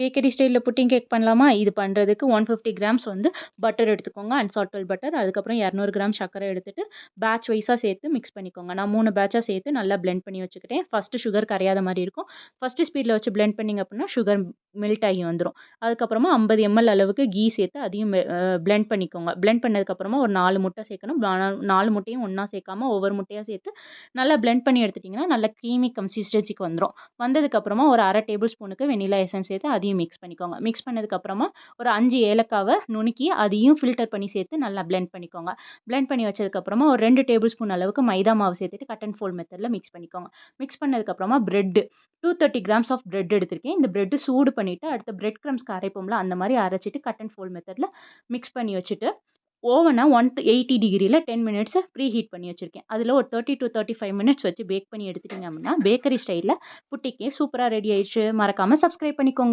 Bakery ஸ்டைல்ல pudding cake பண்ணலாமா? இது பண்றதுக்கு 150 கிராம்ஸ் வந்து பட்டர் எடுத்துக்கோங்க. Unsalted butter. அதுக்கப்புறம் 200 கிராம் சர்க்கரை எடுத்துட்டு, பேட்ச் வைஸா சேர்த்து மிக்ஸ் பண்ணிக்கோங்க. நான் 3 பேட்சா சேர்த்து நல்லா பிளெண்ட் பண்ணி வச்சுக்கிட்டேன். ஃபர்ஸ்ட்டு சுகர் கரையாத மாரி இருக்கும். ஃபர்ஸ்ட்டு ஸ்பீட்ல வச்சு பிளெண்ட் பண்ணீங்க அப்டின்னா, சுகர் மெல்ட் ஆகி வந்துரும். அதுக்கப்புறமா 50 எம்எல் அளவுக்கு கீ சேர்த்து அதையும் பிளெண்ட் பண்ணிக்கோங்க. பிளெண்ட் பண்ணதுக்கப்புறமா ஒரு 4 முட்டை சேர்க்கணும். 4 முட்டையும் ஒண்ணா சேர்க்காம ஒவ்வொரு முட்டையா சேர்த்து நல்லா பிளெண்ட் பண்ணி எடுத்துட்டீங்கன்னா, நல்ல க்ரீமி கன்சிஸ்டன்சிக்கு வந்துரும். வந்ததுக்கப்புறமா ஒரு 1/2 டேபிள் ஸ்பூனுக்கு வெண்ணிலா எசன்ஸ் சேர்த்து அதையும் மிக்ஸ் பண்ணிக்கோங்க. மிக்ஸ் பண்ணதுக்கப்புறமா ஒரு 5 ஏலக்காவ நுணுக்கி அதையும் ஃபில்டர் பண்ணி சேர்த்து நல்லா பிளெண்ட் பண்ணிக்கோங்க. பிளெண்ட் பண்ணி வச்சதுக்கப்புறமா ஒரு 2 டேபிள் ஸ்பூன் அளவுக்கு மைதா மாவு சேர்த்துட்டு கட் அண்ட் ஃபோல்ட் மெத்தட்ல மிக்ஸ் பண்ணிக்கோங்க. மிக்ஸ் பண்ணதுக்கப்புறமா பிரெட் 230 கிராம்ஸ் ஆஃப் பிரெட் எடுத்திருக்கேன். இந்த பிரெட் சூடு பண்ணிட்டு அடுத்து பிரெட் கிரம்ஸ்க்கு அரைப்போம்ல, அந்த மாரி அரைச்சுட்டு கட் அண்ட் ஃபோல்ட் மெத்தட்ல மிக்ஸ் பண்ணி வச்சுட்டு ஓவன 180 டிகிரில 10 மினிட்ஸ் ப்ரீ ஹீட் பண்ணி வச்சிருக்கேன். அதில ஒரு 30 டூ 35 மினிட்ஸ் வச்சு பேக் பண்ணி எடுத்துட்டீங்க அப்படின்னா, பேக்கரி ஸ்டைல்ல புட்டி கேக் சூப்பரா ரெடி ஆயிடுச்சு. மறக்காம சப்ஸ்கிரைப் பண்ணிக்கோங்க.